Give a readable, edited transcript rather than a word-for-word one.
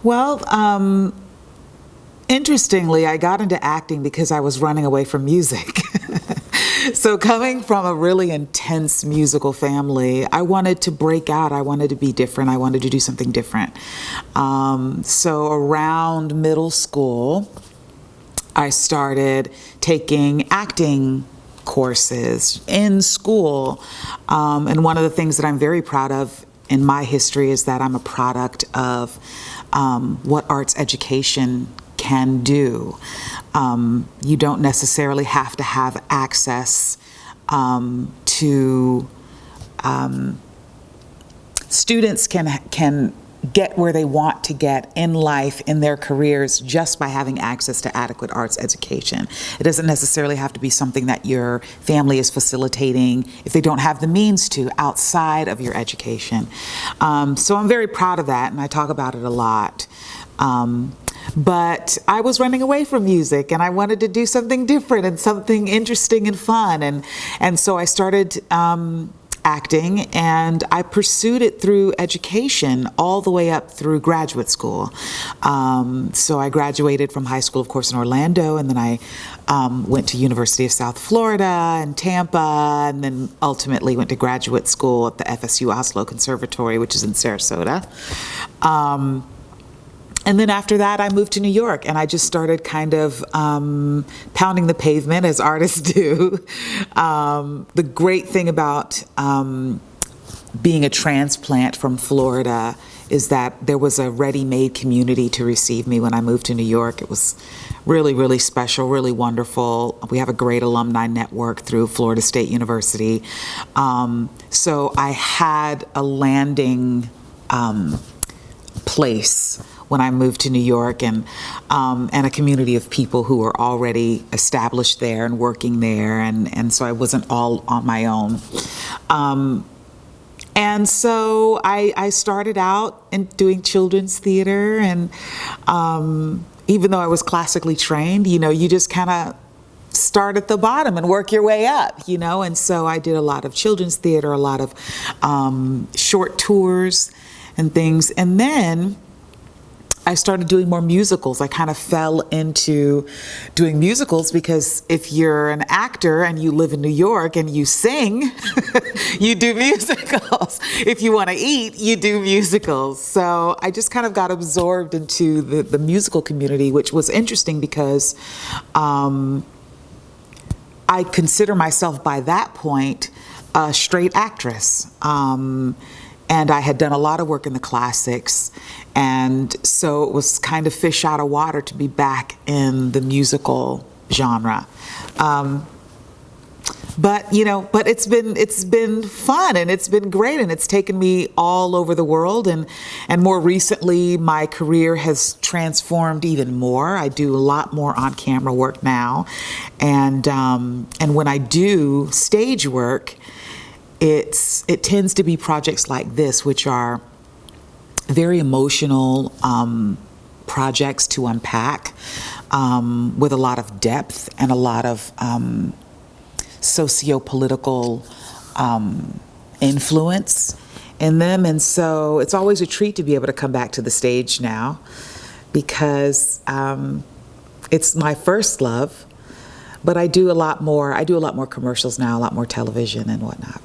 Well, interestingly, I got into acting because I was running away from music. So coming from a really intense musical family, I wanted to break out. I wanted to be different. I wanted to do something different. So around middle school, I started taking acting courses in school. And one of the things that I'm very proud of in my history is that I'm a product of what arts education can do. You don't necessarily have to have access to students can get where they want to get in life, in their careers, just by having access to adequate arts education. It doesn't necessarily have to be something that your family is facilitating if they don't have the means to outside of your education. So I'm very proud of that, and I talk about it a lot. But I was running away from music, and I wanted to do something different and something interesting and fun. And so I started acting, and I pursued it through education all the way up through graduate school. So I graduated from high school, of course, in Orlando, and then I went to University of South Florida and Tampa, and then ultimately went to graduate school at the FSU Oslo Conservatory, which is in Sarasota. And then after that, I moved to New York, and I just started kind of pounding the pavement, as artists do. The great thing about being a transplant from Florida is that there was a ready-made community to receive me when I moved to New York. It was really, really special, really wonderful. We have a great alumni network through Florida State University. So I had a landing place when I moved to New York, and a community of people who were already established there and working there, and so I wasn't all on my own. And so I started out in doing children's theater, and even though I was classically trained, you just kind of start at the bottom and work your way up, and so I did a lot of children's theater, a lot of short tours and things, and then I started doing more musicals. I kind of fell into doing musicals because if you're an actor and you live in New York and you sing, you do musicals. If you want to eat, you do musicals. So I just kind of got absorbed into the musical community, which was interesting because I consider myself by that point a straight actress. And I had done a lot of work in the classics, and so it was kind of fish out of water to be back in the musical genre. But it's been fun, and it's been great, and it's taken me all over the world, and more recently my career has transformed even more. I do a lot more on-camera work now, and when I do stage work, it tends to be projects like this, which are very emotional projects to unpack with a lot of depth and a lot of socio-political influence in them. And so it's always a treat to be able to come back to the stage now, because it's my first love, but I do a lot more commercials now, a lot more television and whatnot.